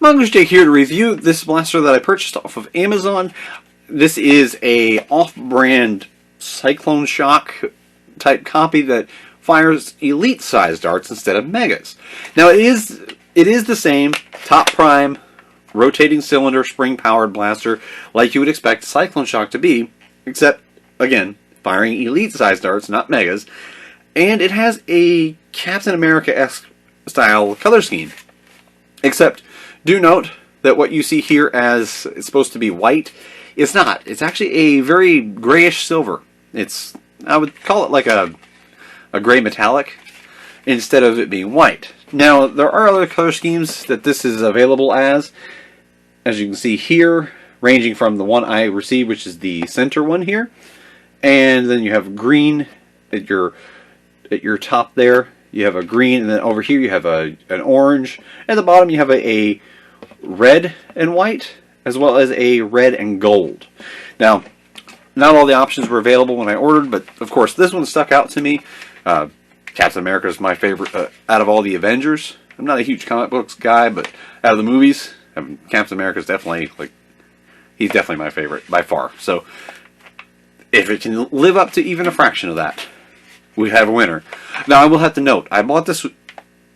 Jake here to review this blaster that I purchased off of Amazon. This is a off-brand Cycloneshock type copy that fires elite-sized darts instead of megas. Now it is the same top prime rotating cylinder spring-powered blaster like you would expect Cycloneshock to be, except again firing elite-sized darts, not megas, and it has a Captain America-esque style color scheme. Except, do note that what you see here as it's supposed to be white is not. It's actually a very grayish silver. I would call it like a gray metallic instead of it being white. Now, there are other color schemes that this is available as you can see here, ranging from the one I received, which is the center one here, and then you have green at your top there. You have a green, and then over here you have an orange. At the bottom you have a red and white, as well as a red and gold. Now, not all the options were available when I ordered, but of course this one stuck out to me. Captain America is my favorite out of all the Avengers. I'm not a huge comic books guy, but out of the movies, Captain America is definitely, he's definitely my favorite by far. So, if it can live up to even a fraction of that, we have a winner. Now, I will have to note, I bought this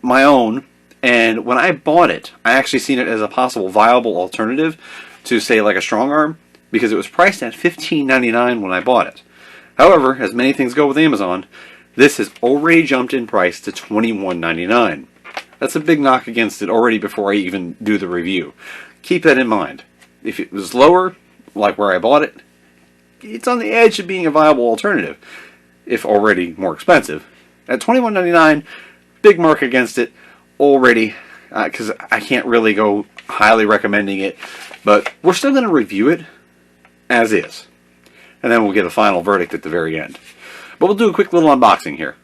my own, and when I bought it, I actually seen it as a possible viable alternative to, say, like a strong arm, because it was priced at $15.99 when I bought it. However, as many things go with Amazon, this has already jumped in price to $21.99. That's a big knock against it already before I even do the review. Keep that in mind. If it was lower, like where I bought it, it's on the edge of being a viable alternative, if already more expensive. At $21.99, big mark against it already, because I can't really go highly recommending it, but we're still going to review it as is, and then we'll get a final verdict at the very end. But we'll do a quick little unboxing here.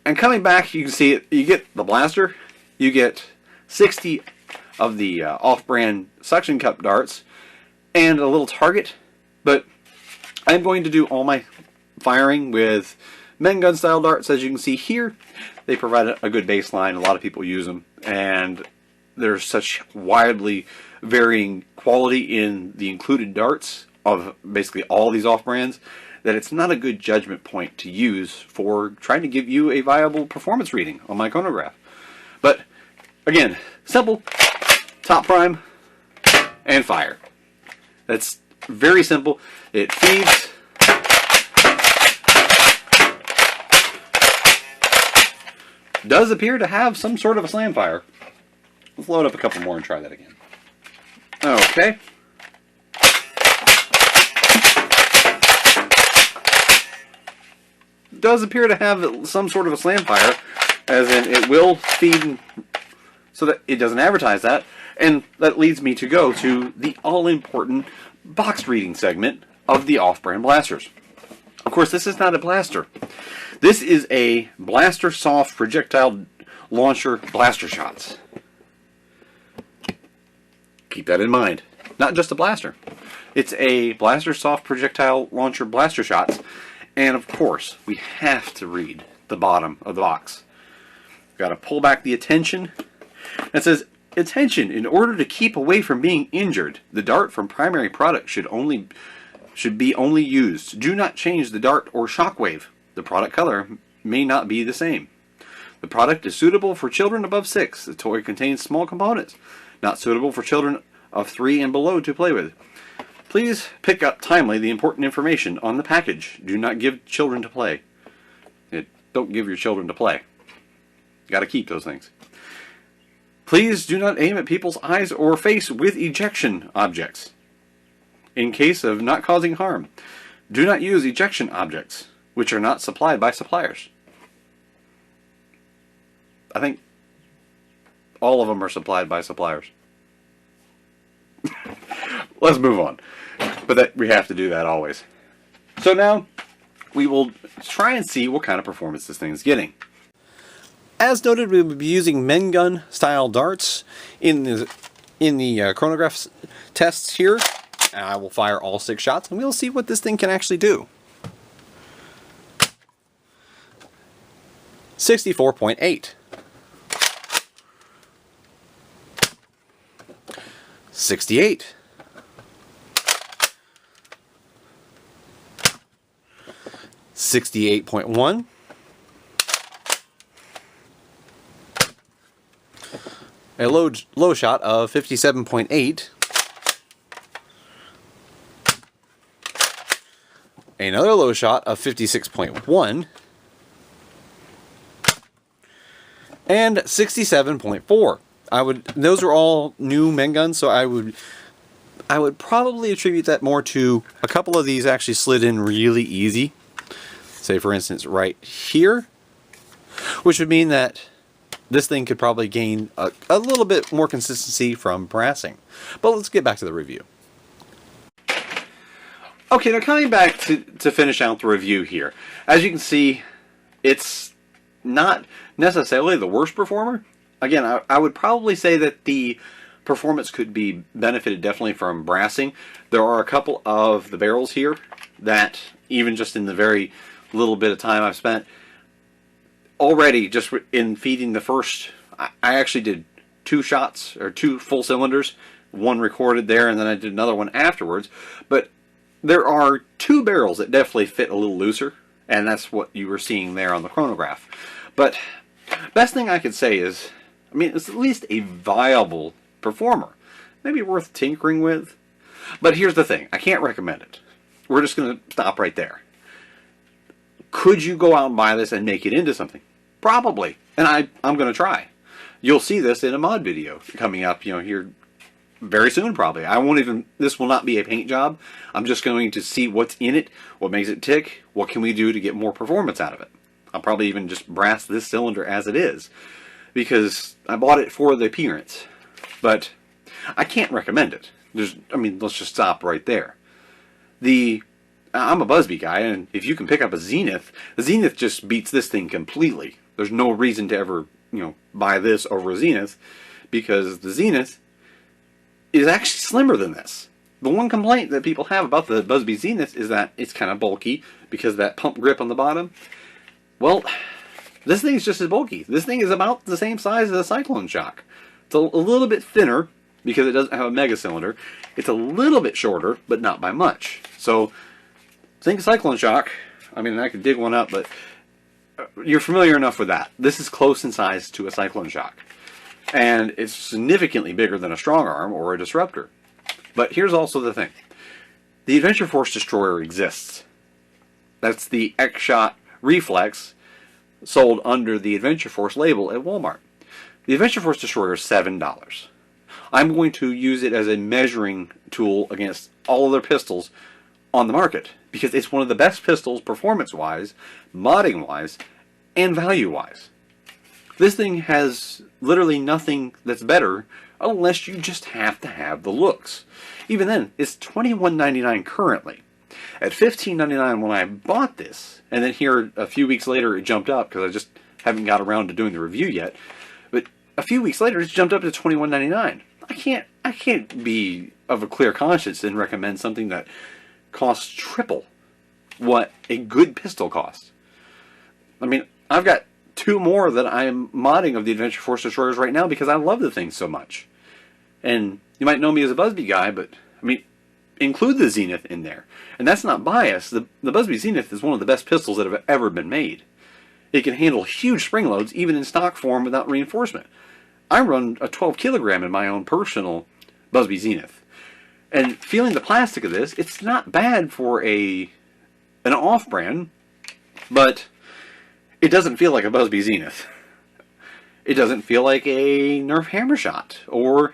And coming back, you can see it. You get the blaster, you get 60 of the off-brand suction cup darts, and a little target. But I'm going to do all my firing with men gun style darts. As you can see here, they provide a good baseline. A lot of people use them, and there's such widely varying quality in the included darts of basically all these off-brands that it's not a good judgment point to use for trying to give you a viable performance reading on my chronograph. But again, simple, top prime, and fire. That's very simple. It feeds. Does appear to have some sort of a slam fire. Let's load up a couple more and try that again. Okay. Does appear to have some sort of a slam fire, as in it will feed, so that it doesn't advertise that, and that leads me to go to the all-important box reading segment of the off-brand blasters. Of course, this is not a blaster. This is a blaster soft projectile launcher blaster shots. Keep that in mind. Not just a blaster. It's a blaster soft projectile launcher blaster shots. And of course, we have to read the bottom of the box. Got to pull back the attention. It says, "Attention! In order to keep away from being injured, the dart from primary product should be only used. Do not change the dart or shockwave. The product color may not be the same. The product is suitable for children above 6. The toy contains small components, not suitable for children of 3 and below to play with. Please pick up timely the important information on the package. Do not give children to play." Don't give your children to play. You got to keep those things. "Please do not aim at people's eyes or face with ejection objects. In case of not causing harm, do not use ejection objects, which are not supplied by suppliers." I think all of them are supplied by suppliers. Let's move on. But we have to do that always. So now, we will try and see what kind of performance this thing is getting. As noted, we will be using men gun style darts in the chronograph tests here. And I will fire all 6 shots, and we'll see what this thing can actually do. 64.8. 68. 68.1. A low shot of 57.8. Another low shot of 56.1. And 67.4. Those are all new men guns, so I would probably attribute that more to a couple of these actually slid in really easy. Say for instance right here, which would mean that this thing could probably gain a little bit more consistency from brassing. But let's get back to the review. Okay, now coming back to finish out the review here. As you can see, it's not necessarily the worst performer. Again, I would probably say that the performance could be benefited definitely from brassing. There are a couple of the barrels here that, even just in the very little bit of time I've spent, already just in feeding the first, I actually did 2 shots, or 2 full cylinders, one recorded there, and then I did another one afterwards. But there are 2 barrels that definitely fit a little looser, and that's what you were seeing there on the chronograph. But best thing I could say is, I mean, it's at least a viable performer. Maybe worth tinkering with. But here's the thing, I can't recommend it. We're just going to stop right there. Could you go out and buy this and make it into something? Probably. And I'm going to try. You'll see this in a mod video coming up, here very soon probably. This will not be a paint job. I'm just going to see what's in it, what makes it tick, what can we do to get more performance out of it. I'll probably even just brass this cylinder as it is, because I bought it for the appearance. But I can't recommend it. Let's just stop right there. I'm a Busby guy, and if you can pick up a Zenith, the Zenith just beats this thing completely. There's no reason to ever, buy this over a Zenith, because the Zenith is actually slimmer than this. The one complaint that people have about the Busby Zenith is that it's kind of bulky because of that pump grip on the bottom. Well, this thing is just as bulky. This thing is about the same size as a Cycloneshock. It's a little bit thinner because it doesn't have a mega cylinder. It's a little bit shorter, but not by much. So, think Cycloneshock. I could dig one up, but you're familiar enough with that. This is close in size to a Cycloneshock. And it's significantly bigger than a Strong Arm or a Disruptor. But here's also the thing. The Adventure Force Destroyer exists. That's the X-Shot Reflex sold under the Adventure Force label at Walmart. The Adventure Force Destroyer is $7. I'm going to use it as a measuring tool against all other pistols on the market, because it's one of the best pistols performance-wise, modding-wise, and value-wise. This thing has literally nothing that's better unless you just have to have the looks. Even then, it's $21.99 currently. At $15.99 when I bought this, and then here a few weeks later it jumped up because I just haven't got around to doing the review yet, but a few weeks later it's jumped up to $21.99. I can't be of a clear conscience and recommend something that costs triple what a good pistol costs. I've got 2 more that I am modding of the Adventure Force Destroyers right now because I love the thing so much. And you might know me as a Busby guy, but include the Zenith in there. And that's not bias. The Busby Zenith is one of the best pistols that have ever been made. It can handle huge spring loads even in stock form without reinforcement. I run a 12 kilogram in my own personal Busby Zenith. And feeling the plastic of this, it's not bad for an off-brand, but it doesn't feel like a Busby Zenith. It doesn't feel like a Nerf Hammershot, or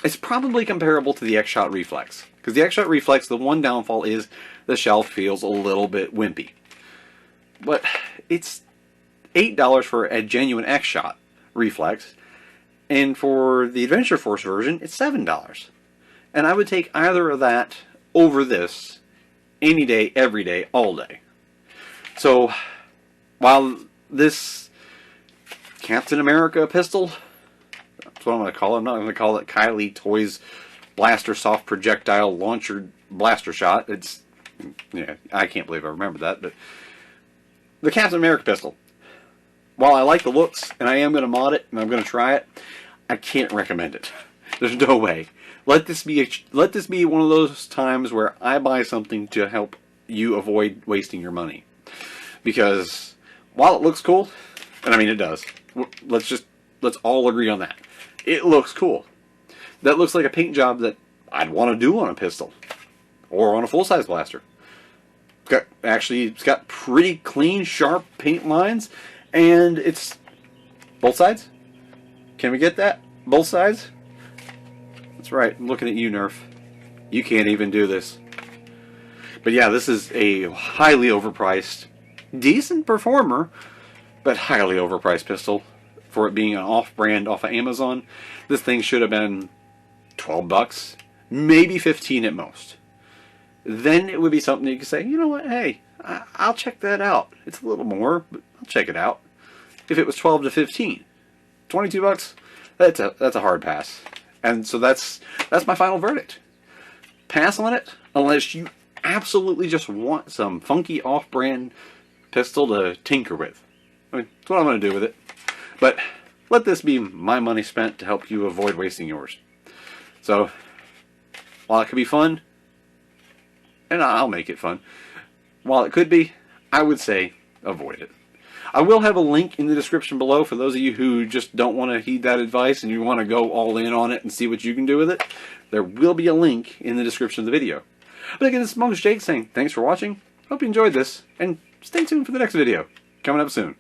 it's probably comparable to the X-Shot Reflex. Because the X-Shot Reflex, the one downfall is the shell feels a little bit wimpy. But it's $8 for a genuine X-Shot Reflex, and for the Adventure Force version, it's $7. And I would take either of that over this any day, every day, all day. So, while this Captain America pistol. That's what I'm going to call it. I'm not going to call it Kylie Toys Blaster Soft Projectile Launcher Blaster Shot. It's, yeah, I can't believe I remember that. But the Captain America pistol, while I like the looks and I am going to mod it and I'm going to try it, I can't recommend it. There's no way. Let this be one of those times where I buy something to help you avoid wasting your money. Because while it looks cool, and I mean it does, let's all agree on that. It looks cool. That looks like a paint job that I'd want to do on a pistol or on a full-size blaster. It's got pretty clean, sharp paint lines, and it's both sides. Can we get that? Both sides? That's right. I'm looking at you, Nerf. You can't even do this. But yeah, this is a highly overpriced, decent performer, but highly overpriced pistol for it being an off-brand off of Amazon. This thing should have been $12, maybe 15 at most. Then it would be something you could say, you know what, hey, I'll check that out. It's a little more, but I'll check it out. If it was 12 to 15, $22, that's a hard pass. And so that's my final verdict. Pass on it unless you absolutely just want some funky off-brand pistol to tinker with. I mean, that's what I'm going to do with it. But let this be my money spent to help you avoid wasting yours. So, while it could be fun, and I'll make it fun, while it could be, I would say avoid it. I will have a link in the description below for those of you who just don't want to heed that advice and you want to go all in on it and see what you can do with it. There will be a link in the description of the video. But again, this is Monks Jake saying thanks for watching. Hope you enjoyed this, and stay tuned for the next video coming up soon.